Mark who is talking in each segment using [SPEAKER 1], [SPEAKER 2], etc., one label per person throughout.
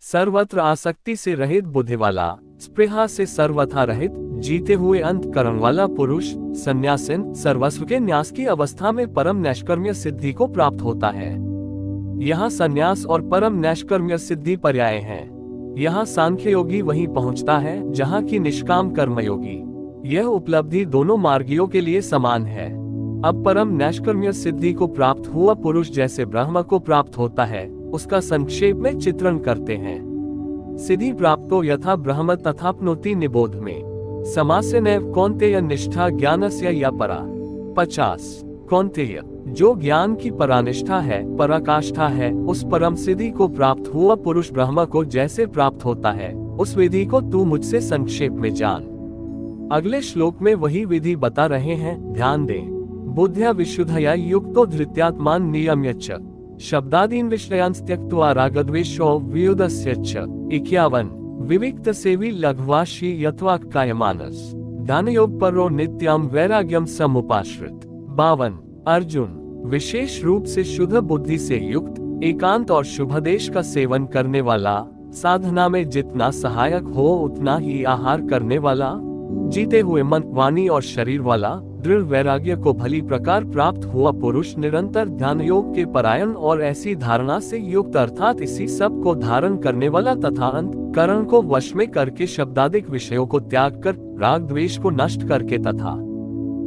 [SPEAKER 1] सर्वत्र आसक्ति से रहित बुद्धि वाला, स्पृहा से सर्वथा रहित, जीते हुए अंतकरण वाला पुरुष, संन्यासीन सर्वस्व के न्यास की अवस्था में परम नैष्कर्म्य सिद्धि को प्राप्त होता है। यहाँ संन्यास और परम नैष्कर्म्य सिद्धि पर्याय हैं। यहाँ सांख्य योगी वहीं पहुँचता है जहाँ की निष्काम कर्मयोगी। यह उपलब्धि दोनों मार्गियों के लिए समान है। अब परम नैष्कर्म्य सिद्धि को प्राप्त हुआ पुरुष जैसे ब्रह्म को प्राप्त होता है, उसका संक्षेप में चित्रण करते हैं। सिद्धि प्राप्तो यथा ब्रह्म तथाप्नोति निबोध में समास्य नैव कौन्तेय निष्ठा ज्ञानस्य या परा। 50 कौन्तेय, जो ज्ञान की परानिष्ठा है, पराकाष्ठा है, उस परम सिद्धि को प्राप्त हुआ पुरुष ब्रह्म को जैसे प्राप्त होता है, उस विधि को तू मुझसे संक्षेप में जान। अगले श्लोक में वही विधि बता रहे हैं, ध्यान दें। बुद्ध्या विशुद्धया युक्तो धृत्यात्मान नियम्य शब्दादीन विषयान् त्यक्त्वा रागद्वेषो वियुधस्य च। 51 विविक्त सेवी लघ्वाशी यत्वा कायमानस ध्यानयोग परो नित्यम वैराग्यम समुपाश्रित। 52 अर्जुन, विशेष रूप से शुद्ध बुद्धि से युक्त, एकांत और शुभदेश का सेवन करने वाला, साधना में जितना सहायक हो उतना ही आहार करने वाला, जीते हुए मन, वाणी और शरीर वाला, दृढ़ वैराग्य को भली प्रकार प्राप्त हुआ पुरुष, निरंतर ध्यान योग के परायण और ऐसी धारणा से युक्त अर्थात इसी सब को धारण करने वाला तथा अंतकरण को वश में करके शब्दादिक विषयों को त्याग कर राग द्वेष को नष्ट करके तथा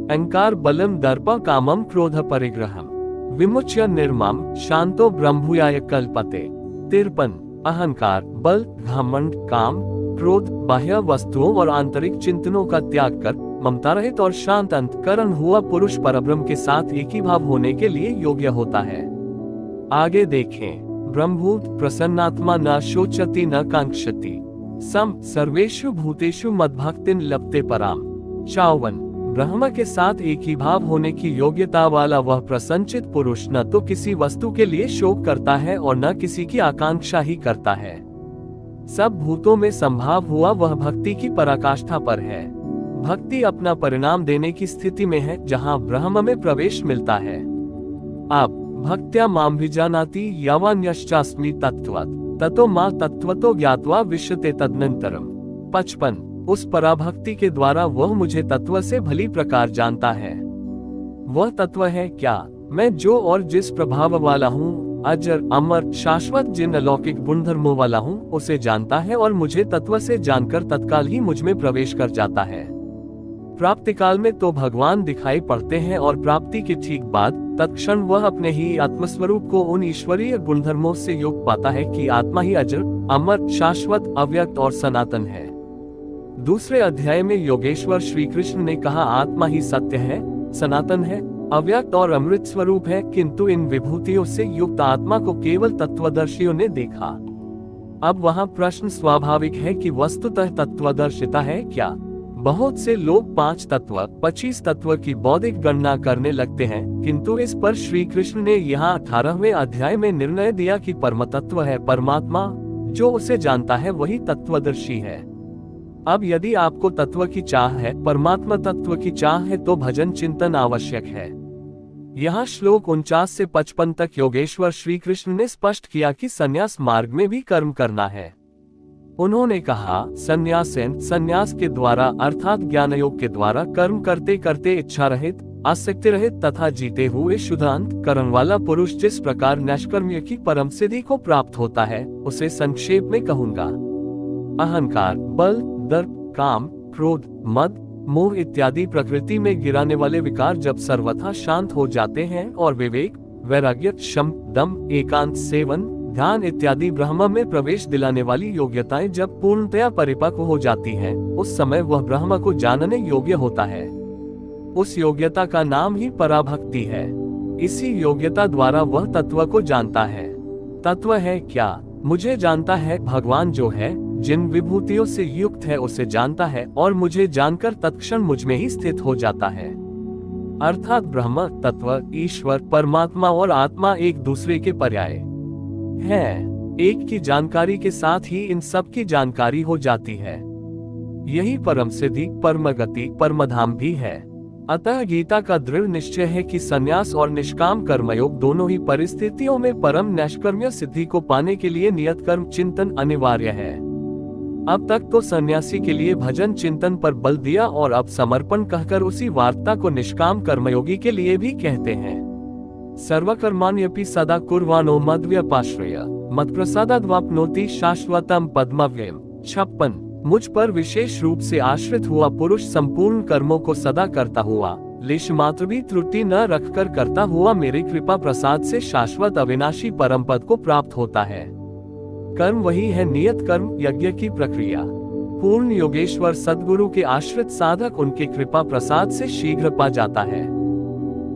[SPEAKER 1] अहंकार बलम दर्प कामम क्रोध परिग्रहम विमुच्य निर्मम शांतो ब्रह्मभूयाय कल्पते। 53 अहंकार, बल, घमंड, काम, क्रोध, बाह्य वस्तुओं और आंतरिक चिंतनों का त्याग कर ममता रहित और शांत अंतकरण हुआ पुरुष परब्रह्म के साथ एकीभाव होने के लिए योग्य होता है। आगे देखें। ब्रह्मभूत प्रसन्नात्मा न शोचति न कांक्षति सम सर्वेषु भूतेषु मद्भक्तिं लभते पराम। 54 ब्रह्म के साथ एकीभाव होने की योग्यता वाला वह प्रसन्नचित पुरुष न तो किसी वस्तु के लिए शोक करता है और न किसी की आकांक्षा ही करता है। सब भूतों में संभाव हुआ वह भक्ति की पराकाष्ठा पर है। भक्ति अपना परिणाम देने की स्थिति में है जहाँ ब्रह्म में प्रवेश मिलता है। अब भक्त्या माम विजानाति यावान्यश्चास्मि तत्त्वात् ततो मा तत्त्वतो ज्ञात्वा विश्यते तदनन्तरम्। 55 उस पराभक्ति के द्वारा वह मुझे तत्व से भली प्रकार जानता है। वह तत्व है क्या? मैं जो और जिस प्रभाव वाला हूँ, अजर अमर शाश्वत जिन अलौकिक गुणधर्मों वाला हूँ, उसे जानता है और मुझे तत्व से जानकर तत्काल ही मुझ में प्रवेश कर जाता है। प्राप्ति काल में तो भगवान दिखाई पड़ते हैं और प्राप्ति के ठीक बाद तत्क्षण वह अपने ही आत्मस्वरूप को उन ईश्वरीय गुणधर्मों से युक्त पाता है कि आत्मा ही अजर अमर शाश्वत अव्यक्त और सनातन है। दूसरे अध्याय में योगेश्वर श्री कृष्ण ने कहा आत्मा ही सत्य है, सनातन है, अव्यक्त और अमृत स्वरूप है, किंतु इन विभूतियों से युक्त आत्मा को केवल तत्वदर्शियों ने देखा। अब वहाँ प्रश्न स्वाभाविक है कि वस्तुतः तत्वदर्शिता है क्या? बहुत से लोग 5 तत्व 25 तत्व की बौद्धिक गणना करने लगते हैं, किंतु इस पर श्री कृष्ण ने यहाँ 18वें अध्याय में निर्णय दिया कि परम तत्व है परमात्मा, जो उसे जानता है वही तत्वदर्शी है। अब यदि आपको तत्व की चाह है, परमात्मा तत्व की चाह है, तो भजन चिंतन आवश्यक है। यहाँ श्लोक 49 से 55 तक योगेश्वर श्री कृष्ण ने स्पष्ट किया कि संन्यास मार्ग में भी कर्म करना है। उन्होंने कहा संन्यासेन संन्यास के द्वारा अर्थात ज्ञान योग के द्वारा कर्म करते करते इच्छा रहित, आसक्ति रहित तथा जीते हुए शुद्ध अंतकरण वाला पुरुष जिस प्रकार नैष्कर्म्य की परम सिद्धि को प्राप्त होता है, उसे संक्षेप में कहूंगा। अहंकार, बल, दर्प, काम, क्रोध, मद, मोह इत्यादि प्रकृति में गिराने वाले विकार जब सर्वथा शांत हो जाते हैं और विवेक, वैराग्य, शम, दम, एकांत, सेवन, ध्यान इत्यादि ब्रह्म में प्रवेश दिलाने वाली योग्यताएं जब पूर्णतया परिपक्व हो जाती हैं, उस समय वह ब्रह्म को जानने योग्य होता है। उस योग्यता का नाम ही पराभक्ति है। इसी योग्यता द्वारा वह तत्व को जानता है। तत्व है क्या? मुझे जानता है भगवान जो है, जिन विभूतियों से युक्त है उसे जानता है और मुझे जानकर तत्क्षण मुझ में ही स्थित हो जाता है। अर्थात ब्रह्म तत्व, ईश्वर, परमात्मा और आत्मा एक दूसरे के पर्याय है। एक की जानकारी के साथ ही इन सब की जानकारी हो जाती है। यही परम सिद्धि, परम गति, परमधाम भी है। अतः गीता का दृढ़ निश्चय है कि संन्यास और निष्काम कर्मयोग दोनों ही परिस्थितियों में परम नैष्कर्म्य सिद्धि को पाने के लिए नियत कर्म चिंतन अनिवार्य है। अब तक तो सन्यासी के लिए भजन चिंतन पर बल दिया और अब समर्पण कहकर उसी वार्ता को निष्काम कर्मयोगी के लिए भी कहते हैं। सर्वकर्माण्यपि सदा कुर्वाणो मद्व्यपाश्रय मत्प्रसादाद्वाप्नोति शाश्वतम पद्मव्ययम्। 56 मुझ पर विशेष रूप से आश्रित हुआ पुरुष संपूर्ण कर्मों को सदा करता हुआ, लेश मात्र भी त्रुटि न रखकर करता हुआ मेरे कृपा प्रसाद से शाश्वत अविनाशी परम पद को प्राप्त होता है। कर्म वही है नियत कर्म यज्ञ की प्रक्रिया। पूर्ण योगेश्वर सद्गुरु के आश्रित साधक उनके कृपा प्रसाद से शीघ्र पा जाता है।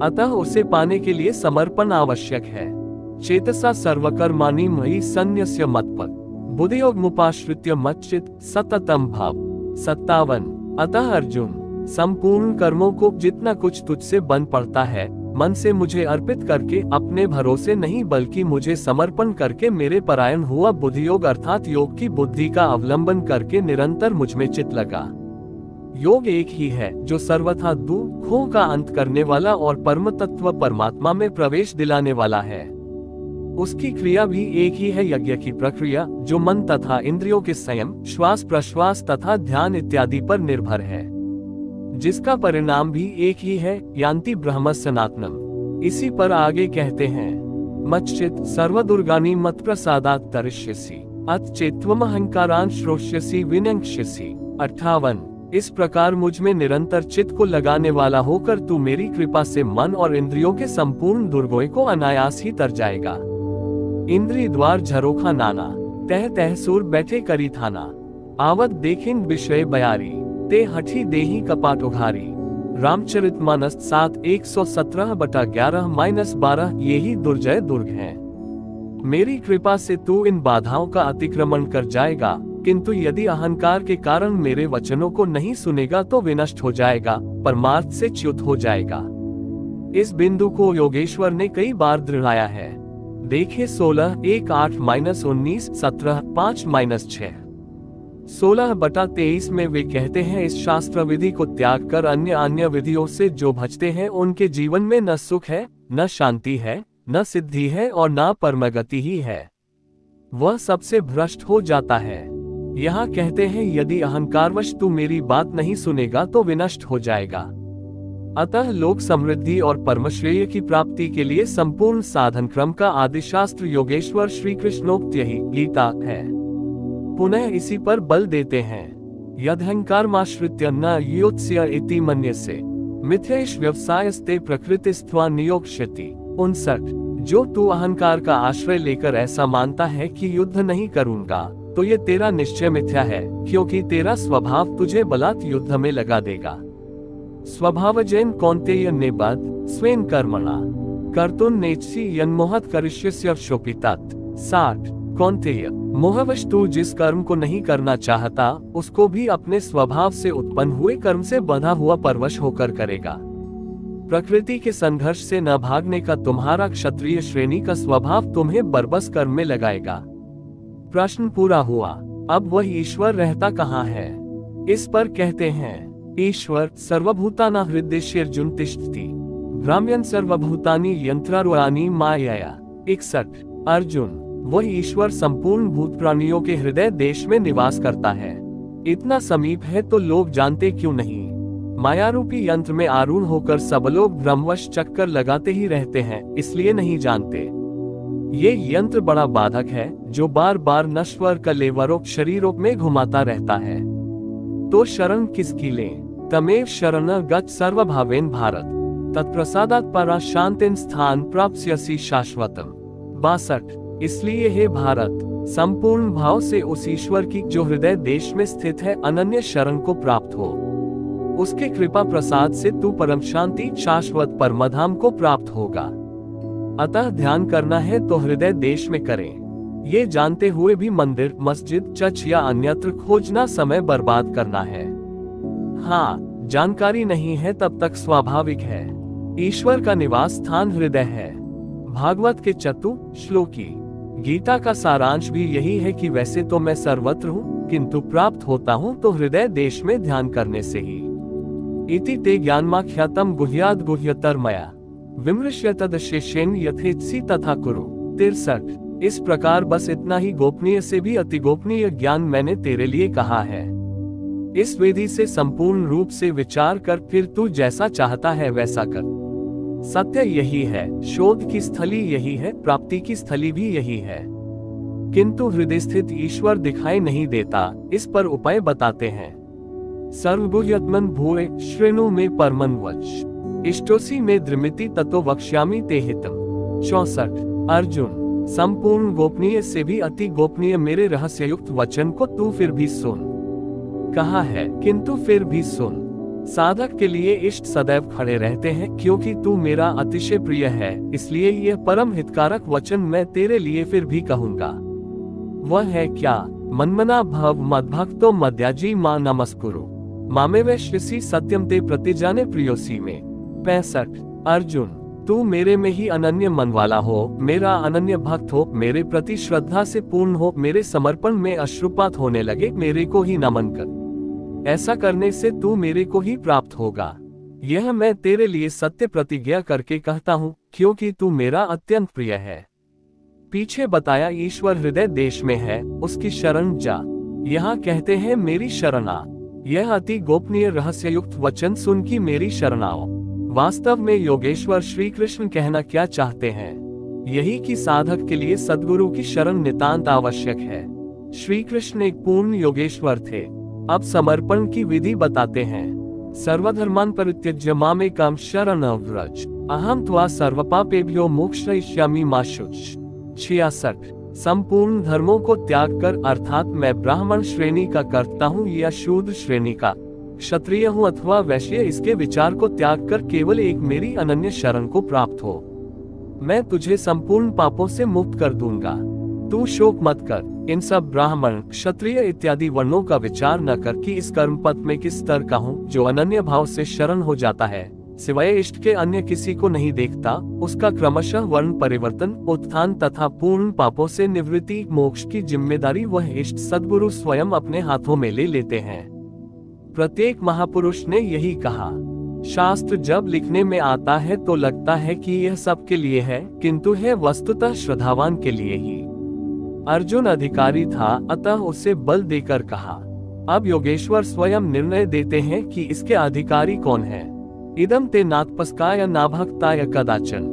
[SPEAKER 1] अतः उसे पाने के लिए समर्पण आवश्यक है। चेतसा सर्वकर्माणि मयि सन्न्यस्य मत्पद बुद्धियोग मुपाश्रित्य मच्चित सततम भाव। 57 अतः अर्जुन, संपूर्ण कर्मों को जितना कुछ तुझसे बन पड़ता है मन से मुझे अर्पित करके अपने भरोसे नहीं बल्कि मुझे समर्पण करके मेरे परायण हुआ बुद्धियोग अर्थात योग की बुद्धि का अवलंबन करके निरंतर मुझमें चित लगा। योग एक ही है जो सर्वथा दुखों का अंत करने वाला और परम तत्व परमात्मा में प्रवेश दिलाने वाला है। उसकी क्रिया भी एक ही है यज्ञ की प्रक्रिया जो मन तथा इंद्रियों के संयम श्वास प्रश्वास तथा ध्यान इत्यादि पर निर्भर है, जिसका परिणाम भी एक ही है यान्ति ब्रह्म सनातनम। इसी पर आगे कहते हैं मच्चित सर्वदुर्गानि मत्प्रसादात् तरिष्यसि अत चेत्वम अहंकारान् श्रोष्यसि विनक्ष्यसि। 58 इस प्रकार मुझ में निरंतर चित्त को लगाने वाला होकर तू मेरी कृपा से मन और इंद्रियों के संपूर्ण दुर्गों को अनायास ही तर जाएगा। इंद्रिय द्वार झरोखा नाना तह तह सुर बैठे करी थाना आवत देखिन विषय बयारी ते हठी देही कपाट उघारी। रामचरितमानस 7:117-11-12 यही दुर्जय दुर्ग हैं। मेरी कृपा से तू इन बाधाओं का अतिक्रमण कर जाएगा, किंतु यदि अहंकार के कारण मेरे वचनों को नहीं सुनेगा तो विनष्ट हो जाएगा, परमार्थ से च्युत हो जाएगा। इस बिंदु को योगेश्वर ने कई बार दृढ़ाया है। देखे 16:1-8-19 17:5-6 16/23 में वे कहते हैं इस शास्त्र विधि को त्याग कर अन्य विधियों से जो भजते हैं उनके जीवन में न सुख है, न शांति है, न सिद्धि है और न परमगति ही है, वह सबसे भ्रष्ट हो जाता है। यहाँ कहते हैं यदि अहंकारवश तू मेरी बात नहीं सुनेगा तो विनष्ट हो जाएगा। अतः लोक समृद्धि और परमश्रेय की प्राप्ति के लिए संपूर्ण साधन क्रम का आदिशास्त्र योगेश्वर श्री कृष्णोक्त यही गीता है। पुनः इसी पर बल देते हैं यदहंकारमाश्रित्य न योत्स्य इति मन्यसे मिथ्येष व्यवसायस्ते प्रकृतिस्त्वा नियोक्ष्यति। 59 जो तू अहंकार का आश्रय लेकर ऐसा मानता है कि युद्ध नहीं करूंगा तो ये तेरा निश्चय मिथ्या है, क्योंकि तेरा स्वभाव तुझे बलात् युद्ध में लगा देगा। स्वभावजेन कौन्तेय नेबद स्वेन कर्मणा कर्तुन नेच्छसि यन्मोहत करिष्यस्य शोपितात। 60 कौन्तेय मोहवश तू जिस कर्म को नहीं करना चाहता उसको भी अपने स्वभाव से उत्पन्न हुए कर्म से बंधा हुआ परवश होकर करेगा। प्रकृति के संघर्ष से न भागने का तुम्हारा क्षत्रिय श्रेणी का स्वभाव तुम्हें बरबस कर्म में लगाएगा। प्रश्न पूरा हुआ। अब वह ईश्वर रहता कहाँ है? इस पर कहते हैं ईश्वर सर्वभूतानां हृदयेर्जुन तिष्ठति भ्राम्यन् सर्वभूतानि यंत्रारूढ़ानि मायया। 61 अर्जुन वह ईश्वर संपूर्ण भूत प्राणियों के हृदय देश में निवास करता है। इतना समीप है तो लोग जानते क्यों नहीं? मायारूपी यंत्र में आरूढ़ होकर सब लोग ब्रह्मवश चक्कर लगाते ही रहते हैं, इसलिए नहीं जानते। ये यंत्र बड़ा बाधक है जो बार बार नश्वर कलेवरों शरीरों में घुमाता रहता है। तो शरण किसकी लें? तमेव शरण गच्छ सर्वभावेन भारत तत्प्रसादात् परा शांतिं स्थान प्राप्स्यसि शाश्वतम। 62 इसलिए हे भारत संपूर्ण भाव से उस ईश्वर की जो हृदय देश में स्थित है अनन्य शरण को प्राप्त हो। उसके कृपा प्रसाद से तू परम शांति शाश्वत परमधाम को प्राप्त होगा। अतः ध्यान करना है तो हृदय देश में करें। ये जानते हुए भी मंदिर मस्जिद चर्च या अन्यत्र खोजना समय बर्बाद करना है। हाँ, जानकारी नहीं है तब तक स्वाभाविक है। ईश्वर का निवास स्थान हृदय है। भागवत के श्लोकी गीता का सारांश भी यही है कि वैसे तो मैं सर्वत्र हूँ, किंतु प्राप्त होता हूँ तो हृदय देश में ध्यान करने से ही। इति ते ज्ञानमाख्यातम गुह्याद गुह्यतर मया विमृश्यतदशेषेण यथेच्छी तथा कुरु। 63। इस प्रकार बस इतना ही गोपनीय से भी अति गोपनीय ज्ञान मैंने तेरे लिए कहा है। इस विधि से संपूर्ण रूप से विचार कर, फिर तू जैसा चाहता है वैसा कर। सत्य यही है, शोध की स्थली यही है, प्राप्ति की स्थली भी यही है, किंतु हृदय स्थित ईश्वर दिखाई नहीं देता। इस पर उपाय बताते हैं। सर्वगुह्यत्मन भूय श्रेणु में परमन वच इष्टोसी में द्रिमिति ततो वक्ष्यामि ते हितम। 64। अर्जुन, संपूर्ण गोपनीय से भी अति गोपनीय मेरे रहस्ययुक्त वचन को तू फिर भी सुन। कहा है, किंतु फिर भी सुन। साधक के लिए इष्ट सदैव खड़े रहते हैं, क्योंकि तू मेरा अतिशय प्रिय है, इसलिए यह परम हितकारक वचन मैं तेरे लिए फिर भी कहूंगा। वह है क्या? मन्मना भव मद्भक्तो मद्याजी मां नमस्कुरु मामे वैश्यसी सत्यम ते प्रतिजाने प्रियोसी में। 65। अर्जुन, तू मेरे में ही अनन्य मन वाला हो, मेरा अनन्य भक्त हो, मेरे प्रति श्रद्धा से पूर्ण हो, मेरे समर्पण में अश्रुपात होने लगे, मेरे को ही नमन कर। ऐसा करने से तू मेरे को ही प्राप्त होगा। यह मैं तेरे लिए सत्य प्रतिज्ञा करके कहता हूँ, क्योंकि तू मेरा अत्यंत प्रिय है। पीछे बताया ईश्वर हृदय देश में है, उसकी शरण जा। यहाँ कहते हैं मेरी शरण आ। यह अति गोपनीय रहस्ययुक्त वचन सुन की मेरी शरण आओ। वास्तव में योगेश्वर श्री कृष्ण कहना क्या चाहते हैं? यही कि साधक के लिए सद्गुरु की शरण नितांत आवश्यक है। श्री कृष्ण एक पूर्ण योगेश्वर थे। अब समर्पण की विधि बताते हैं। सर्वधर्मान परित्यज्य मामेकं शरणं व्रज अहम त्वा सर्वपापेभ्यो मोक्षयिष्यामि मा शुच। 66। संपूर्ण धर्मों को त्याग कर, अर्थात मैं ब्राह्मण श्रेणी का करता हूँ या शूद्र श्रेणी का, क्षत्रिय हूँ अथवा वैश्य, इसके विचार को त्याग कर केवल एक मेरी अनन्य शरण को प्राप्त हो। मैं तुझे संपूर्ण पापों से मुक्त कर दूंगा। तू शोक मत कर। इन सब ब्राह्मण, क्षत्रिय इत्यादि वर्णों का विचार न कर कि इस कर्म पथ में किस स्तर का हूँ। जो अनन्य भाव से शरण हो जाता है, सिवाय इष्ट के अन्य किसी को नहीं देखता, उसका क्रमशः वर्ण परिवर्तन, उत्थान तथा पूर्ण पापों से निवृत्ति, मोक्ष की जिम्मेदारी वह इष्ट सद्गुरु स्वयं अपने हाथों में ले लेते हैं। प्रत्येक महापुरुष ने यही कहा। शास्त्र जब लिखने में आता है तो लगता है कि यह सबके लिए है, किंतु है वस्तुतः श्रद्धावान के लिए ही। अर्जुन अधिकारी था, अतः उसे बल देकर कहा। अब योगेश्वर स्वयं निर्णय देते हैं कि इसके अधिकारी कौन है। इदम ते नात्पस्काय नाभक्ताय कदाचन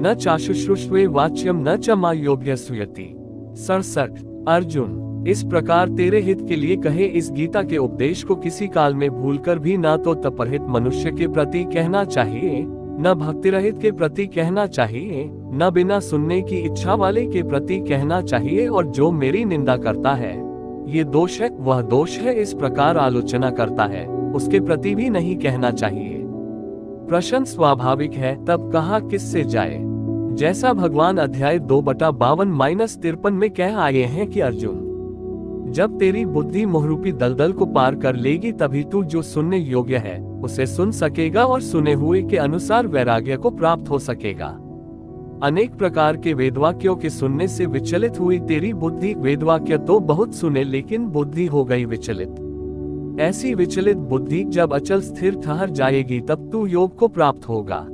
[SPEAKER 1] न चाशुश्रुष्वे वाच्यम न च मायोभ्य सुयति। 67। अर्जुन, इस प्रकार तेरे हित के लिए कहे इस गीता के उपदेश को किसी काल में भूलकर भी न तो तपरहित मनुष्य के प्रति कहना चाहिए, न भक्ति रहित के प्रति कहना चाहिए, न बिना सुनने की इच्छा वाले के प्रति कहना चाहिए, और जो मेरी निंदा करता है, ये दोष है, वह दोष है, इस प्रकार आलोचना करता है, उसके प्रति भी नहीं कहना चाहिए। प्रश्न स्वाभाविक है, तब कहा किससे जाए? जैसा भगवान अध्याय 2/52-53 में कह आए हैं कि अर्जुन, जब तेरी बुद्धि मोहरूपी दलदल को पार कर लेगी, तभी तू जो सुनने योग्य है उसे सुन सकेगा और सुने हुए के अनुसार वैराग्य को प्राप्त हो सकेगा। अनेक प्रकार के वेदवाक्यों के सुनने से विचलित हुई तेरी बुद्धि, वेदवाक्य तो बहुत सुने लेकिन बुद्धि हो गई विचलित। ऐसी विचलित बुद्धि जब अचल स्थिर ठहर जाएगी तब तू योग को प्राप्त होगा।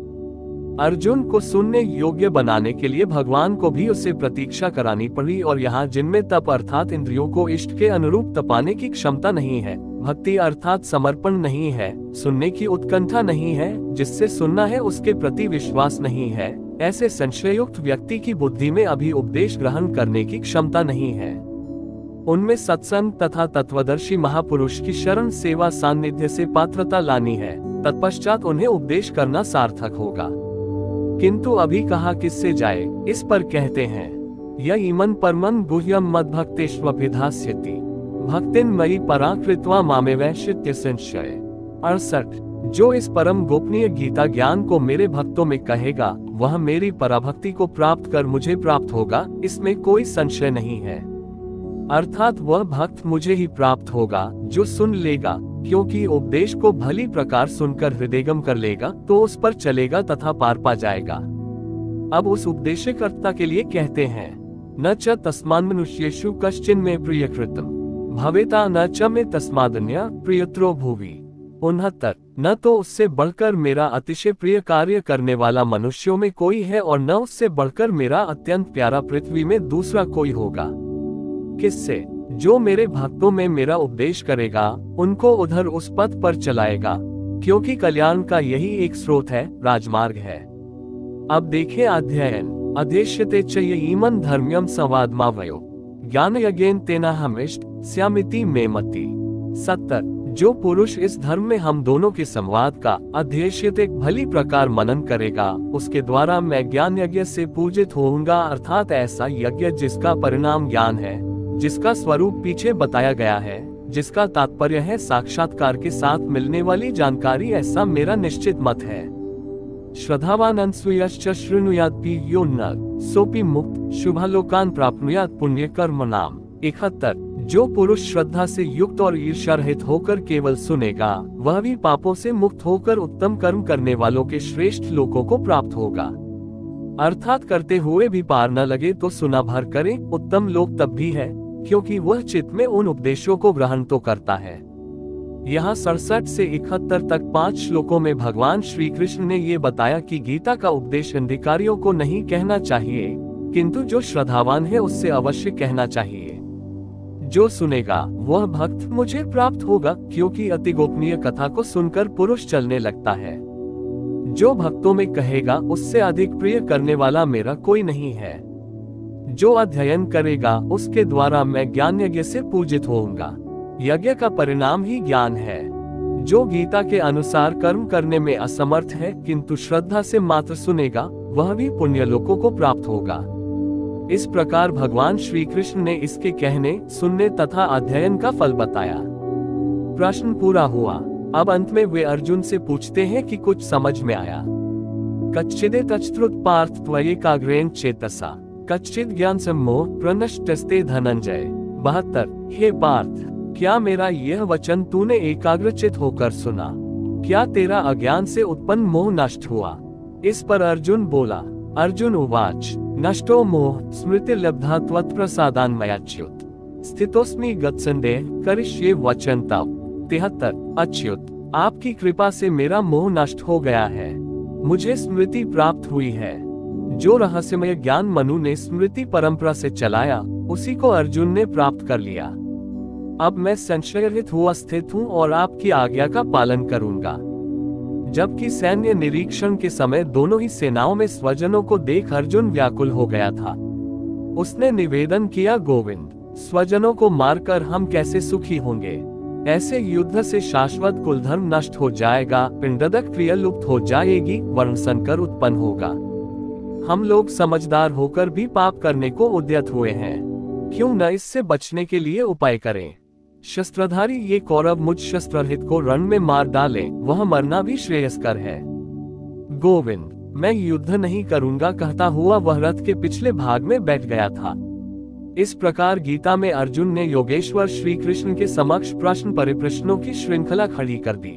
[SPEAKER 1] अर्जुन को सुनने योग्य बनाने के लिए भगवान को भी उससे प्रतीक्षा करानी पड़ी, और यहाँ जिनमें तप अर्थात इंद्रियों को इष्ट के अनुरूप तपाने की क्षमता नहीं है, भक्ति अर्थात समर्पण नहीं है, सुनने की उत्कंठा नहीं है, जिससे सुनना है उसके प्रति विश्वास नहीं है, ऐसे संशययुक्त व्यक्ति की बुद्धि में अभी उपदेश ग्रहण करने की क्षमता नहीं है। उनमें सत्संग तथा तत्वदर्शी महापुरुष की शरण सेवा सान्निध्य से पात्रता लानी है, तत्पश्चात उन्हें उपदेश करना सार्थक होगा। किंतु अभी कहा किससे जाए? इस पर कहते हैं, य इमन परमन गुह्यम मद्भक्तेष्वभिधास्यति भक्तिन मयि परा कृत्वा मामेवैश्यत्य संशय। 68। जो इस परम गोपनीय गीता ज्ञान को मेरे भक्तों में कहेगा, वह मेरी पराभक्ति को प्राप्त कर मुझे प्राप्त होगा, इसमें कोई संशय नहीं है। अर्थात वह भक्त मुझे ही प्राप्त होगा जो सुन लेगा, क्योंकि उपदेश को भली प्रकार सुनकर हृदयगम कर लेगा तो उस पर चलेगा तथा पार पा जाएगा। अब उस उपदेशकर्ता के लिए कहते हैं, न च तस्मान् मनुष्येषु कश्चिन में प्रियकृतम् भवेता न च मे तस्मादन्य प्रियत्रो भुवि। 69। न तो उससे बढ़कर मेरा अतिशय प्रिय कार्य करने वाला मनुष्यों में कोई है और न उससे बढ़कर मेरा अत्यंत प्यारा पृथ्वी में दूसरा कोई होगा। किससे? जो मेरे भक्तों में मेरा उपदेश करेगा, उनको उधर उस पथ पर चलाएगा, क्योंकि कल्याण का यही एक स्रोत है, राजमार्ग है। अब देखें अध्ययन। अध्येष्यते च ईमन धर्म्यम संवादमावयो ज्ञान यज्ञेन तेना हमिष्ट स्यामिति में मति। 70। जो पुरुष इस धर्म में हम दोनों के संवाद का अध्येष्यते भली प्रकार मनन करेगा, उसके द्वारा मैं ज्ञान यज्ञ से पूजित होऊंगा, अर्थात ऐसा यज्ञ जिसका परिणाम ज्ञान है, जिसका स्वरूप पीछे बताया गया है, जिसका तात्पर्य है साक्षात्कार के साथ मिलने वाली जानकारी, ऐसा मेरा निश्चित मत है। श्रद्धावान अनसूयश्च शृणुयात् यो न सोपि मुक्त शुभलोकान प्राप्नुयात् पुण्य कर्म नाम। 71। जो पुरुष श्रद्धा से युक्त और ईर्ष्या रहित होकर केवल सुनेगा, वह भी पापों से मुक्त होकर उत्तम कर्म करने वालों के श्रेष्ठ लोकों को प्राप्त होगा। अर्थात करते हुए भी पार न लगे तो सुना भर करे, उत्तम लोक तब भी है, क्योंकि वह चित्त में उन उपदेशों को ग्रहण तो करता है। यहाँ 67 से 71 तक 5 श्लोकों में भगवान श्री कृष्ण ने ये बताया कि गीता का उपदेश अधिकारियों को नहीं कहना चाहिए, किंतु जो श्रद्धावान है उससे अवश्य कहना चाहिए। जो सुनेगा वह भक्त मुझे प्राप्त होगा, क्योंकि अति गोपनीय कथा को सुनकर पुरुष चलने लगता है। जो भक्तों में कहेगा उससे अधिक प्रिय करने वाला मेरा कोई नहीं है। जो अध्ययन करेगा उसके द्वारा मैं ज्ञान यज्ञ से पूजित होऊंगा। यज्ञ का परिणाम ही ज्ञान है। जो गीता के अनुसार कर्म करने में असमर्थ है, किंतु श्रद्धा से मात्र सुनेगा, वह भी पुण्य लोकों को प्राप्त होगा। इस प्रकार भगवान श्री कृष्ण ने इसके कहने, सुनने तथा अध्ययन का फल बताया। प्रश्न पूरा हुआ। अब अंत में वे अर्जुन से पूछते हैं कि कुछ समझ में आया। कच्चिदे तच्छ्रुत पार्थ त्वयैकाग्रेण चेतसा कच्चिद ज्ञान सम्मोह प्रनष्टस्ते धनंजय। 72। हे पार्थ, क्या मेरा यह वचन तूने एकाग्रचित होकर सुना? क्या तेरा अज्ञान से उत्पन्न मोह नष्ट हुआ? इस पर अर्जुन बोला। अर्जुन उवाच नष्टो मोह स्मृतिर्लब्धा त्वत्प्रसादान्मयाच्युत स्थितोस्मि गतसंदेह करिष्ये वचन तव। 73। अच्युत, आपकी कृपा से मेरा मोह नष्ट हो गया है, मुझे स्मृति प्राप्त हुई है। जो रहस्यमय ज्ञान मनु ने स्मृति परंपरा से चलाया, उसी को अर्जुन ने प्राप्त कर लिया। अब मैं संशयरहित हुआ स्थित हूँ और आपकी आज्ञा का पालन करूंगा। जबकि सैन्य निरीक्षण के समय दोनों ही सेनाओं में स्वजनों को देख अर्जुन व्याकुल हो गया था। उसने निवेदन किया, गोविंद, स्वजनों को मारकर हम कैसे सुखी होंगे? ऐसे युद्ध से शाश्वत कुलधर्म नष्ट हो जाएगा, पिंडदक क्रिया लुप्त हो जाएगी, वर्ण संकर उत्पन्न होगा। हम लोग समझदार होकर भी पाप करने को उद्यत हुए हैं, क्यों न इससे बचने के लिए उपाय करें? शस्त्रधारी ये कौरव मुझ शस्त्ररहित को रण में मार डाले, वह मरना भी श्रेयस्कर है। गोविंद, मैं युद्ध नहीं करूंगा कहता हुआ वह रथ के पिछले भाग में बैठ गया था। इस प्रकार गीता में अर्जुन ने योगेश्वर श्री कृष्ण के समक्ष प्रश्न परिप्रश्नों की श्रृंखला खड़ी कर दी।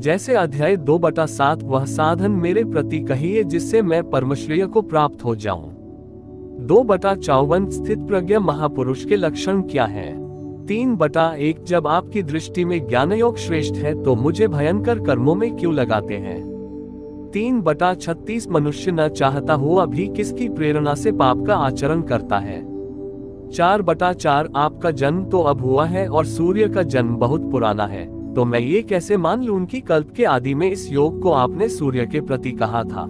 [SPEAKER 1] जैसे अध्याय 2/7 वह साधन मेरे प्रति कहिए जिससे मैं परमश्रेय को प्राप्त हो जाऊं। 2/54 स्थित प्रज्ञ महापुरुष के लक्षण क्या हैं? 3/1 जब आपकी दृष्टि में ज्ञानयोग श्रेष्ठ है तो मुझे भयंकर कर्मों में क्यों लगाते हैं? 3/36 मनुष्य न चाहता हुआ भी किसकी प्रेरणा से पाप का आचरण करता है? 4/4 आपका जन्म तो अब हुआ है और सूर्य का जन्म बहुत पुराना है, तो मैं ये कैसे मान लूं कि कल्प के आदि में इस योग को आपने सूर्य के प्रति कहा था?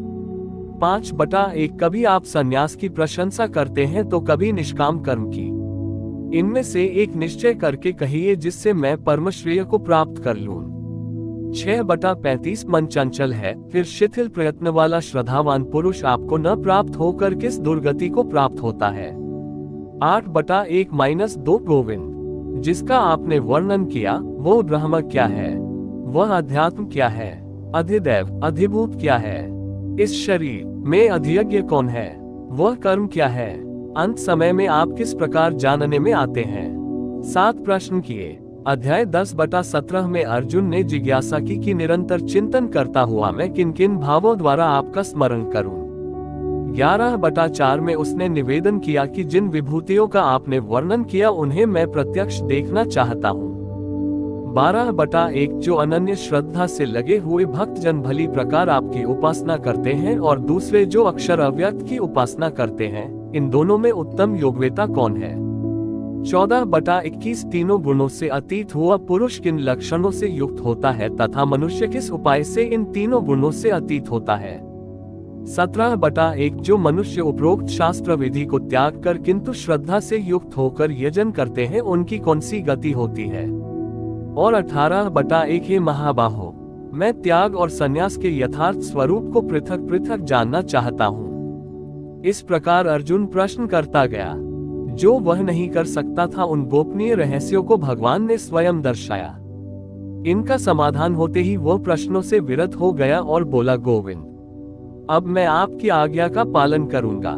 [SPEAKER 1] 5/1 कभी आप सन्यास की प्रशंसा करते हैं तो कभी निष्काम कर्म की। इनमें से एक निश्चय करके कहिए जिससे मैं परमश्रेय को प्राप्त कर लूं। 6/35 मन चंचल है, फिर शिथिल प्रयत्न वाला श्रद्धावान पुरुष आपको न प्राप्त होकर किस दुर्गति को प्राप्त होता है? 8/1-2 गोविंद, जिसका आपने वर्णन किया वो ब्रह्म क्या है? वह अध्यात्म क्या है? अधिदैव अधिभूत क्या है? इस शरीर में अधियज्ञ कौन है? वह कर्म क्या है? अंत समय में आप किस प्रकार जानने में आते हैं? 7 प्रश्न किए। अध्याय 10/17 में अर्जुन ने जिज्ञासा की कि निरंतर चिंतन करता हुआ मैं किन किन भावों द्वारा आपका स्मरण करूं। 11/4 में उसने निवेदन किया कि जिन विभूतियों का आपने वर्णन किया उन्हें मैं प्रत्यक्ष देखना चाहता हूं। 12/1 जो अनन्य श्रद्धा से लगे हुए भक्तजन भली प्रकार आपकी उपासना करते हैं और दूसरे जो अक्षर अव्यक्त की उपासना करते हैं, इन दोनों में उत्तम योग्यता कौन है? 14/21 तीनों गुणों से अतीत हुआ पुरुष किन लक्षणों से युक्त होता है तथा मनुष्य किस उपाय से इन तीनों गुणों से अतीत होता है? 17/1 जो मनुष्य उपरोक्त शास्त्र विधि को त्याग कर किंतु श्रद्धा से युक्त होकर यजन करते हैं, उनकी कौन सी गति होती है? और 18/1 हे महाबाहो, मैं त्याग और संन्यास के यथार्थ स्वरूप को पृथक पृथक जानना चाहता हूँ। इस प्रकार अर्जुन प्रश्न करता गया। जो वह नहीं कर सकता था उन गोपनीय रहस्यों को भगवान ने स्वयं दर्शाया। इनका समाधान होते ही वह प्रश्नों से विरत हो गया और बोला, गोविंद, अब मैं आपकी आज्ञा का पालन करूंगा।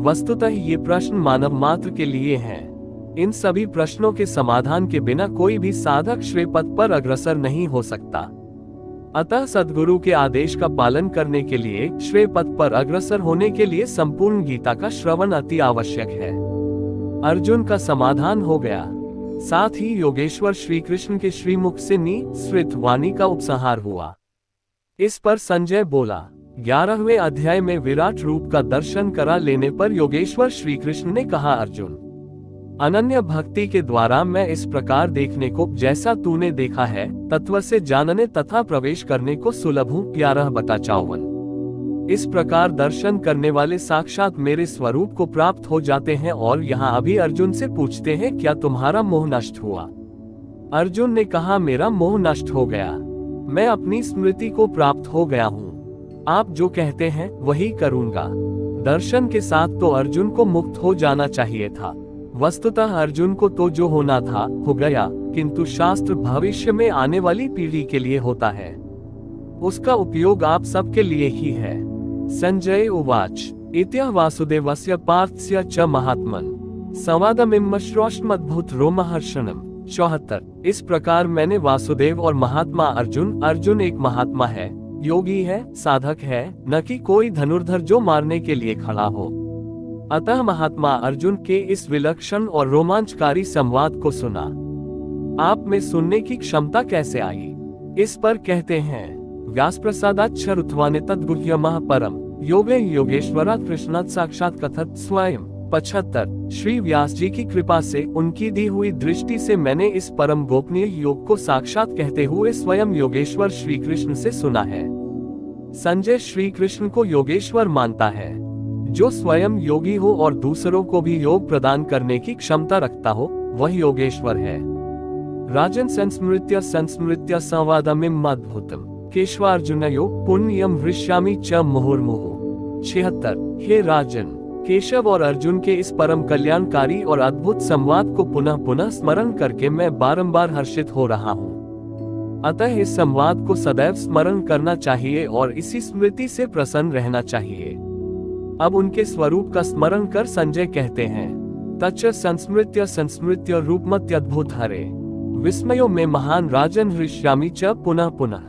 [SPEAKER 1] वस्तुतः ये प्रश्न मानव मात्र के लिए हैं। इन सभी प्रश्नों के समाधान के बिना कोई भी साधक श्रेय पथ पर अग्रसर नहीं हो सकता। अतः सद्गुरु के आदेश का पालन करने के लिए, श्रेय पथ पर अग्रसर होने के लिए संपूर्ण गीता का श्रवण अति आवश्यक है। अर्जुन का समाधान हो गया। साथ ही योगेश्वर श्री कृष्ण के श्रीमुख से निःसृत वाणी का उपसंहार हुआ। इस पर संजय बोला, 11वें अध्याय में विराट रूप का दर्शन करा लेने पर योगेश्वर श्री कृष्ण ने कहा, अर्जुन, अनन्य भक्ति के द्वारा मैं इस प्रकार देखने को, जैसा तूने देखा है, तत्व से जानने तथा प्रवेश करने को सुलभ हूँ। 11/54 इस प्रकार दर्शन करने वाले साक्षात मेरे स्वरूप को प्राप्त हो जाते हैं। और यहाँ अभी अर्जुन से पूछते हैं, क्या तुम्हारा मोह नष्ट हुआ? अर्जुन ने कहा, मेरा मोह नष्ट हो गया, मैं अपनी स्मृति को प्राप्त हो गया हूँ। आप जो कहते हैं वही करूँगा। दर्शन के साथ तो अर्जुन को मुक्त हो जाना चाहिए था। वस्तुतः अर्जुन को तो जो होना था हो गया, किंतु शास्त्र भविष्य में आने वाली पीढ़ी के लिए होता है। उसका उपयोग आप सबके लिए ही है। संजय उवाच इत्यः वासुदेवस्य पार्थस्य च महात्मन् संवादमिम श्रोष्टमद्भुत रोमहर्षणम्। 74 इस प्रकार मैंने वासुदेव और महात्मा अर्जुन एक महात्मा है, योगी है, साधक है, न कि कोई धनुर्धर जो मारने के लिए खड़ा हो। अतः महात्मा अर्जुन के इस विलक्षण और रोमांचकारी संवाद को सुना। आप में सुनने की क्षमता कैसे आई? इस पर कहते हैं, व्यास प्रसादाच्छरुत्वाने तद्गुह्यमः परम योगे योगेश्वरात् कृष्णात् साक्षात् कथत स्वयं। 75 श्री व्यास जी की कृपा से, उनकी दी हुई दृष्टि से मैंने इस परम गोपनीय योग को साक्षात कहते हुए स्वयं योगेश्वर श्री कृष्ण से सुना है। संजय श्री कृष्ण को योगेश्वर मानता है। जो स्वयं योगी हो और दूसरों को भी योग प्रदान करने की क्षमता रखता हो, वह योगेश्वर है। राजन संस्मृत्य संवादमिम अद्भुतम् केशवार्जुनयो पुण्यम हृष्यामि च मुहुर्मुहुः। 76 हे राजन, केशव और अर्जुन के इस परम कल्याणकारी और अद्भुत संवाद को पुनः पुनः स्मरण करके मैं बारंबार हर्षित हो रहा हूँ। अतः इस संवाद को सदैव स्मरण करना चाहिए और इसी स्मृति से प्रसन्न रहना चाहिए। अब उनके स्वरूप का स्मरण कर संजय कहते हैं, तच्च संस्मृत्य रूपमत्यद्भुत हरे विस्मयो में महान राजन हृष्यामि च पुनः पुनः।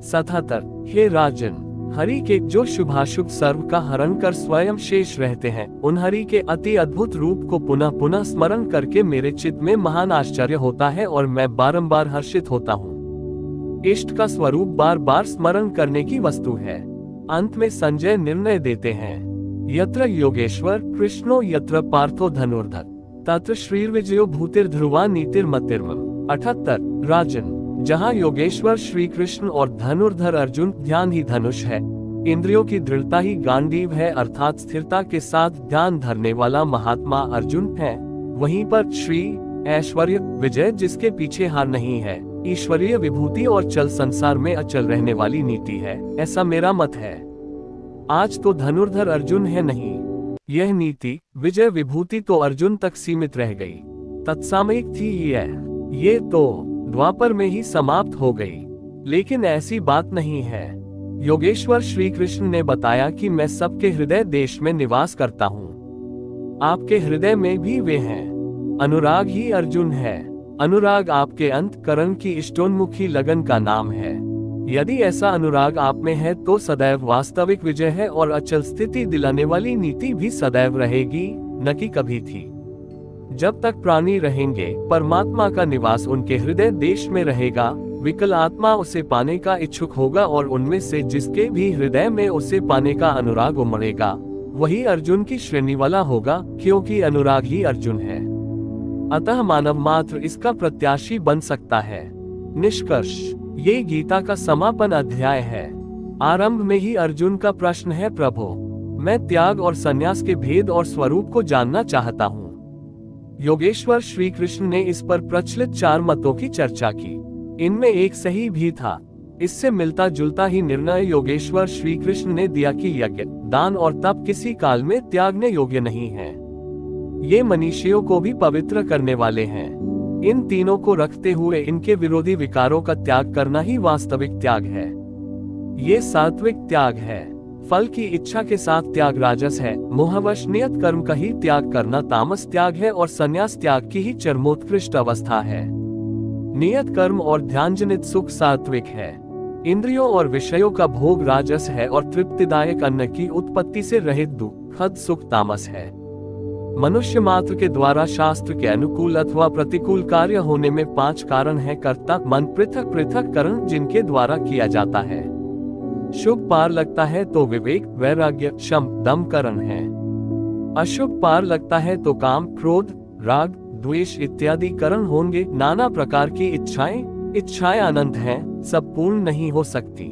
[SPEAKER 1] 77 हे राजन, हरि के जो शुभाशुभ सर्व का हरण कर स्वयं शेष रहते हैं, उन हरि के अति अद्भुत रूप को पुनः पुनः स्मरण करके मेरे चित्त में महान आश्चर्य होता है और मैं बारंबार हर्षित होता हूँ। इष्ट का स्वरूप बार बार स्मरण करने की वस्तु है। अंत में संजय निर्णय देते हैं, यत्र योगेश्वर कृष्णो यत्र पार्थो धनुर्धर तत्र श्रीर्विजयो भूतिर्ध्रुवा नीतिर्मतिर्मम। 78 राजन, जहाँ योगेश्वर श्री कृष्ण और धनुर्धर अर्जुन, ध्यान ही धनुष है, इंद्रियों की दृढ़ता ही गांडीव है, अर्थात स्थिरता के साथ ध्यान धरने वाला महात्मा अर्जुन है। वहीं पर श्री ऐश्वर्य विजय जिसके पीछे हार नहीं है, ईश्वरीय विभूति और चल संसार में अचल रहने वाली नीति है, ऐसा मेरा मत है। आज तो धनुर्धर अर्जुन है नहीं, यह नीति विजय विभूति तो अर्जुन तक सीमित रह गई। तत्सामयिक थी ये तो द्वापर में ही समाप्त हो गई, लेकिन ऐसी बात नहीं है। योगेश्वर श्री कृष्ण ने बताया कि मैं सबके हृदय देश में निवास करता हूँ। आपके हृदय में भी वे हैं। अनुराग ही अर्जुन है। अनुराग आपके अंतःकरण की इष्टोन्मुखी लगन का नाम है। यदि ऐसा अनुराग आप में है तो सदैव वास्तविक विजय है और अचल स्थिति दिलाने वाली नीति भी सदैव रहेगी, न कि कभी थी। जब तक प्राणी रहेंगे, परमात्मा का निवास उनके हृदय देश में रहेगा। विकल आत्मा उसे पाने का इच्छुक होगा और उनमें से जिसके भी हृदय में उसे पाने का अनुराग उमड़ेगा, वही अर्जुन की श्रेणी वाला होगा, क्योंकि अनुराग ही अर्जुन है। अतः मानव मात्र इसका प्रत्याशी बन सकता है। निष्कर्ष, ये गीता का समापन अध्याय है। आरंभ में ही अर्जुन का प्रश्न है, प्रभु, मैं त्याग और संन्यास के भेद और स्वरूप को जानना चाहता हूँ। योगेश्वर श्री कृष्ण ने इस पर प्रचलित 4 मतों की चर्चा की। इनमें एक सही भी था। इससे मिलता जुलता ही निर्णय योगेश्वर श्री कृष्ण ने दिया कि यज्ञ, दान और तप किसी काल में त्यागने योग्य नहीं है। ये मनुष्यों को भी पवित्र करने वाले हैं। इन तीनों को रखते हुए इनके विरोधी विकारों का त्याग करना ही वास्तविक त्याग है। ये सात्विक त्याग है। फल की इच्छा के साथ त्याग राजस है। मोहवश नियत कर्म का ही त्याग करना तामस त्याग है और संन्यास त्याग की ही चरमोत्कृष्ट अवस्था है। नियत कर्म और ध्यानजनित सुख सात्विक है। इंद्रियों और विषयों का भोग राजस है और तृप्तिदायक अन्न की उत्पत्ति से रहित दुखद सुख तामस है। मनुष्य मात्र के द्वारा शास्त्र के अनुकूल अथवा प्रतिकूल कार्य होने में 5 कारण हैं। कर्ता, मन, पृथक पृथक कर्म जिनके द्वारा किया जाता है। शुभ पार लगता है तो विवेक, वैराग्य, शम, दम करण है। अशुभ पार लगता है तो काम, क्रोध, राग, द्वेष इत्यादि करण होंगे। नाना प्रकार की इच्छाएं अनंत हैं, सब पूर्ण नहीं हो सकती।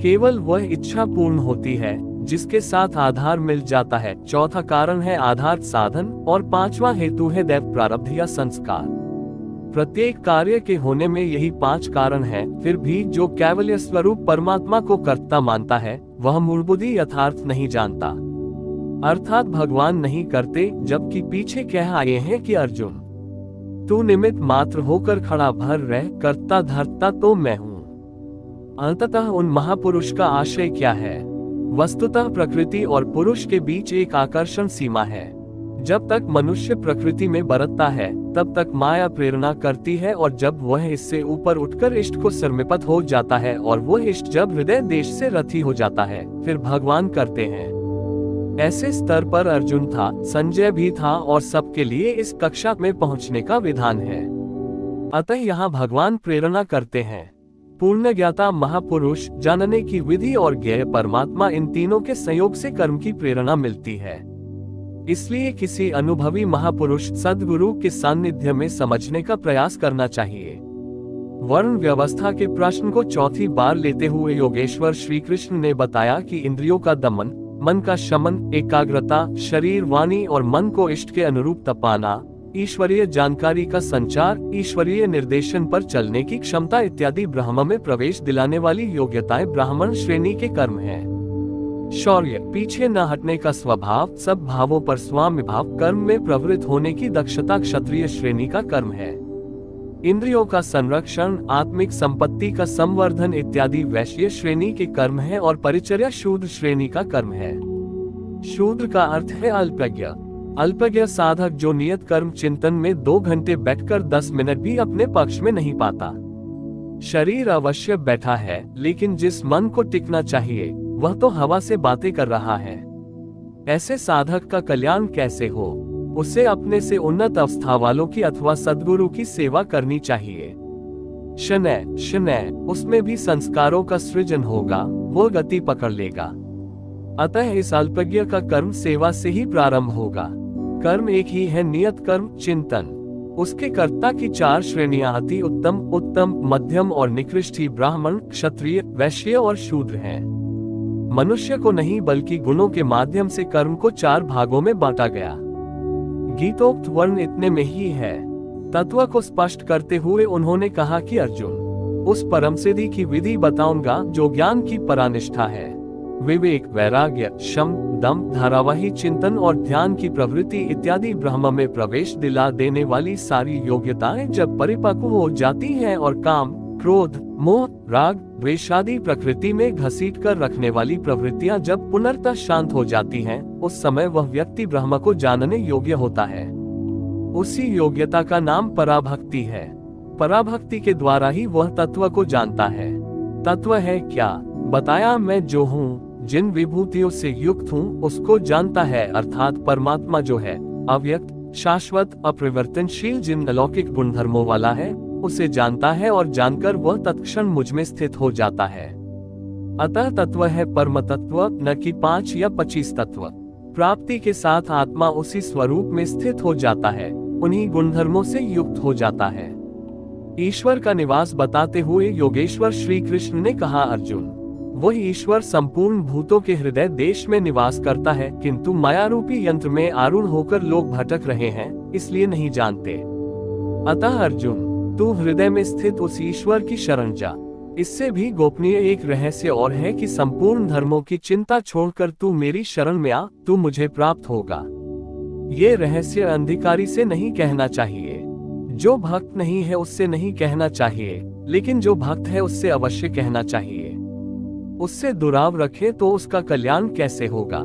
[SPEAKER 1] केवल वह इच्छा पूर्ण होती है जिसके साथ आधार मिल जाता है। चौथा कारण है आधार साधन और 5वां हेतु है दैव प्रारब्ध या संस्कार। प्रत्येक कार्य के होने में यही 5 कारण हैं। फिर भी जो कैवल्य स्वरूप परमात्मा को कर्ता मानता है, वह मूलबुद्धि यथार्थ नहीं जानता, अर्थात भगवान नहीं करते। जबकि पीछे कह आए हैं कि अर्जुन, तू निमित्त मात्र होकर खड़ा भर रह, करता धरता तो मैं हूँ। अंततः उन महापुरुष का आशय क्या है? वस्तुतः प्रकृति और पुरुष के बीच एक आकर्षण सीमा है। जब तक मनुष्य प्रकृति में बरतता है, तब तक माया प्रेरणा करती है, और जब वह इससे ऊपर उठकर इष्ट को सर्मिपत हो जाता है और वो इष्ट जब हृदय देश से रथी हो जाता है, फिर भगवान करते हैं। ऐसे स्तर पर अर्जुन था, संजय भी था, और सबके लिए इस कक्षा में पहुंचने का विधान है। अतः यहाँ भगवान प्रेरणा करते हैं। पूर्ण ज्ञाता महापुरुष, जानने की विधि और ज्ञेय परमात्मा, इन तीनों के संयोग से कर्म की प्रेरणा मिलती है। इसलिए किसी अनुभवी महापुरुष सद्गुरु के सानिध्य में समझने का प्रयास करना चाहिए। वर्ण व्यवस्था के प्रश्न को चौथी बार लेते हुए योगेश्वर श्री कृष्ण ने बताया कि इंद्रियों का दमन, मन का शमन, एकाग्रता, शरीर, वाणी और मन को इष्ट के अनुरूप तपाना, ईश्वरीय जानकारी का संचार, ईश्वरीय निर्देशन पर चलने की क्षमता इत्यादि ब्रह्म में प्रवेश दिलाने वाली योग्यताएं ब्राह्मण श्रेणी के कर्म हैं। शौर्य, पीछे न हटने का स्वभाव, सब भावों पर स्वामी भाव, कर्म में प्रवृत्त होने की दक्षता क्षत्रिय श्रेणी का कर्म है। इंद्रियों का संरक्षण, आत्मिक संपत्ति का संवर्धन इत्यादि वैश्य श्रेणी के कर्म है, और परिचर्या शूद्र श्रेणी का कर्म है। शूद्र का अर्थ है अल्पज्ञ। अल्पज्ञ साधक जो नियत कर्म चिंतन में 2 घंटे बैठकर 10 मिनट भी अपने पक्ष में नहीं पाता। शरीर अवश्य बैठा है, लेकिन जिस मन को टिकना चाहिए वह तो हवा से बातें कर रहा है। ऐसे साधक का कल्याण कैसे हो? उसे अपने से उन्नत अवस्था वालों की अथवा सद्गुरु की सेवा करनी चाहिए। शनय शनय, उसमें भी संस्कारों का सृजन होगा, वो गति पकड़ लेगा। अतः इस अल्पज्ञ का कर्म सेवा से ही प्रारंभ होगा। कर्म एक ही है, नियत कर्म, चिंतन। उसके कर्ता की 4 श्रेणियां अति उत्तम, उत्तम, मध्यम और निकृष्ट ही ब्राह्मण, क्षत्रिय, वैश्य और शूद्र हैं। मनुष्य को नहीं बल्कि गुणों के माध्यम से कर्म को 4 भागों में बांटा गया। गीतोक्त वर्ण इतने में ही है। तत्व को स्पष्ट करते हुए उन्होंने कहा कि अर्जुन, उस परम सिद्धि की विधि बताऊंगा जो ज्ञान की परानिष्ठा है। विवेक, वैराग्य, शम, दम, धारावाही चिंतन और ध्यान की प्रवृत्ति इत्यादि ब्रह्म में प्रवेश दिला देने वाली सारी योग्यताएं जब परिपक्व हो जाती हैं और काम, क्रोध, मोह, राग, द्वेष आदि प्रकृति में घसीट कर रखने वाली प्रवृत्तियां जब पुनर्तः शांत हो जाती हैं, उस समय वह व्यक्ति ब्रह्म को जानने योग्य होता है। उसी योग्यता का नाम पराभक्ति है। पराभक्ति के द्वारा ही वह तत्व को जानता है। तत्व है क्या? बताया, मैं जो हूँ, जिन विभूतियों से युक्त हूँ, उसको जानता है, अर्थात परमात्मा जो है, अव्यक्त, शाश्वत अपरिवर्तनशील जिन अलौकिक गुणधर्मों वाला है, उसे जानता है और जानकर वह तत्क्षण मुझ में स्थित हो जाता है। अतः तत्व है परम तत्व, न कि 5 या 25 तत्व। प्राप्ति के साथ आत्मा उसी स्वरूप में स्थित हो जाता है, उन्हीं गुणधर्मों से युक्त हो जाता है। ईश्वर का निवास बताते हुए योगेश्वर श्री कृष्ण ने कहा, अर्जुन, वही ईश्वर संपूर्ण भूतों के हृदय देश में निवास करता है, किंतु मायारूपी यंत्र में आरूढ़ होकर लोग भटक रहे हैं, इसलिए नहीं जानते। अतः अर्जुन, तू हृदय में स्थित उस ईश्वर की शरण जा। इससे भी गोपनीय एक रहस्य और है कि संपूर्ण धर्मों की चिंता छोड़कर तू मेरी शरण में आ, तू मुझे प्राप्त होगा। ये रहस्य अंधिकारी से नहीं कहना चाहिए, जो भक्त नहीं है उससे नहीं कहना चाहिए, लेकिन जो भक्त है उससे अवश्य कहना चाहिए। उससे दुराव रखे तो उसका कल्याण कैसे होगा।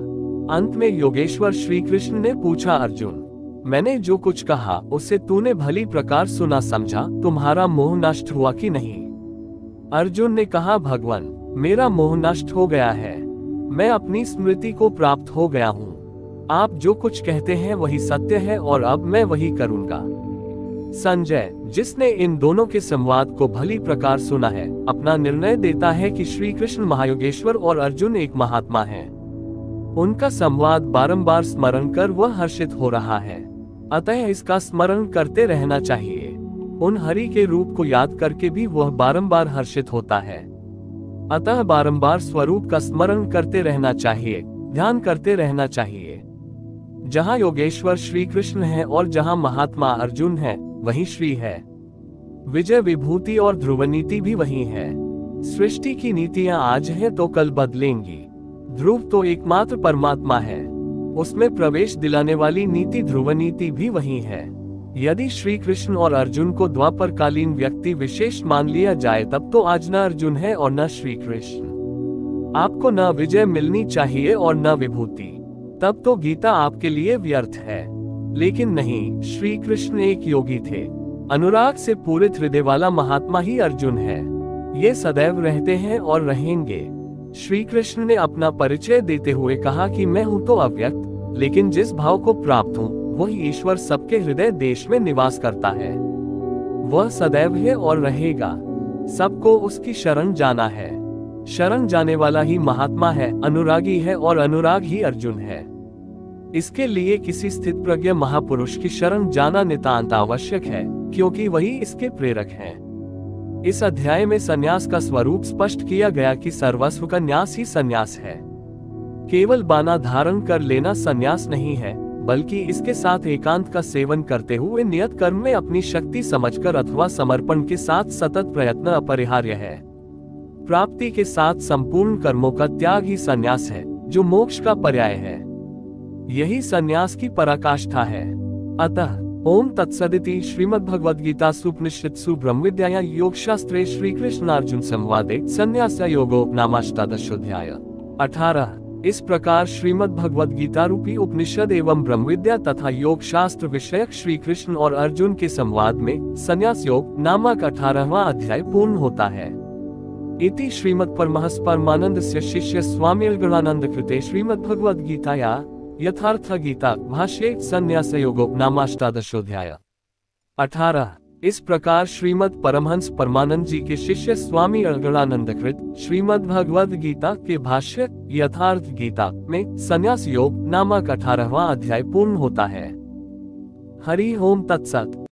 [SPEAKER 1] अंत में योगेश्वर श्री कृष्ण ने पूछा, अर्जुन, मैंने जो कुछ कहा उसे तूने भली प्रकार सुना समझा, तुम्हारा मोह नष्ट हुआ कि नहीं? अर्जुन ने कहा, भगवान, मेरा मोह नष्ट हो गया है, मैं अपनी स्मृति को प्राप्त हो गया हूँ। आप जो कुछ कहते हैं वही सत्य है और अब मैं वही करूँगा। संजय, जिसने इन दोनों के संवाद को भली प्रकार सुना है, अपना निर्णय देता है कि श्री कृष्ण महायोगेश्वर और अर्जुन एक महात्मा हैं। उनका संवाद बारंबार स्मरण कर वह हर्षित हो रहा है, अतः इसका स्मरण करते रहना चाहिए। उन हरि के रूप को याद करके भी वह बारंबार हर्षित होता है, अतः बारंबार स्वरूप का स्मरण करते रहना चाहिए, ध्यान करते रहना चाहिए। जहाँ योगेश्वर श्री कृष्ण है और जहाँ महात्मा अर्जुन है, वही श्री है। विजय विभूति और ध्रुवनीति भी वही है। सृष्टि की नीतियां आज है तो कल बदलेंगी। ध्रुव तो एकमात्र परमात्मा है, उसमें प्रवेश दिलाने वाली नीति ध्रुवनीति भी वही है। यदि श्री कृष्ण और अर्जुन को द्वापरकालीन व्यक्ति विशेष मान लिया जाए, तब तो आज न अर्जुन है और न श्री कृष्ण। आपको न विजय मिलनी चाहिए और न विभूति, तब तो गीता आपके लिए व्यर्थ है। लेकिन नहीं, श्री कृष्ण एक योगी थे, अनुराग से पूरित हृदय वाला महात्मा ही अर्जुन है। ये सदैव रहते हैं और रहेंगे। श्री कृष्ण ने अपना परिचय देते हुए कहा कि मैं हूँ तो अव्यक्त, लेकिन जिस भाव को प्राप्त हूँ वही ईश्वर सबके हृदय देश में निवास करता है। वह सदैव है और रहेगा। सबको उसकी शरण जाना है। शरण जाने वाला ही महात्मा है, अनुरागी है और अनुराग ही अर्जुन है। इसके लिए किसी स्थित प्रज्ञ महापुरुष की शरण जाना नितांत आवश्यक है, क्योंकि वही इसके प्रेरक हैं। इस अध्याय में संन्यास का स्वरूप स्पष्ट किया गया कि सर्वस्व का न्यास ही संन्यास है। केवल बाना धारण कर लेना संन्यास नहीं है, बल्कि इसके साथ एकांत का सेवन करते हुए नियत कर्म में अपनी शक्ति समझकर अथवा समर्पण के साथ सतत प्रयत्न अपरिहार्य है। प्राप्ति के साथ संपूर्ण कर्मों का त्याग ही संन्यास है, जो मोक्ष का पर्याय है। यही संन्यास की पराकाष्ठा है। अतः ओम तत्सदिति श्रीमद्भगवद्गीतासु उपनिषत्सु ब्रह्मविद्यायां योगशास्त्रे श्रीकृष्णार्जुन संवादे संन्यास योगो नामाष्टादशोऽध्याय। 18। इस प्रकार श्रीमद्भगवद्गीता रूपी उपनिषद एवं ब्रह्मविद्या तथा योग शास्त्र विषयक श्री कृष्ण और अर्जुन के संवाद में संन्यास योग नामक 18वां अध्याय पूर्ण होता है। इति श्रीमद्परमहंस परमानंदस्य शिष्य स्वामी गणानंद कृते श्रीमद्भगवद्गीताया यथार्थ गीता भाष्ये संन्यास योगो नामाष्टादशोऽध्याय। 18। इस प्रकार श्रीमद् परमहंस परमानंद जी के शिष्य स्वामी गणानंद कृत श्रीमद् भगवद गीता के भाष्य यथार्थ गीता में संन्यास योग नामक 18वां अध्याय पूर्ण होता है। हरि ओम तत्सत।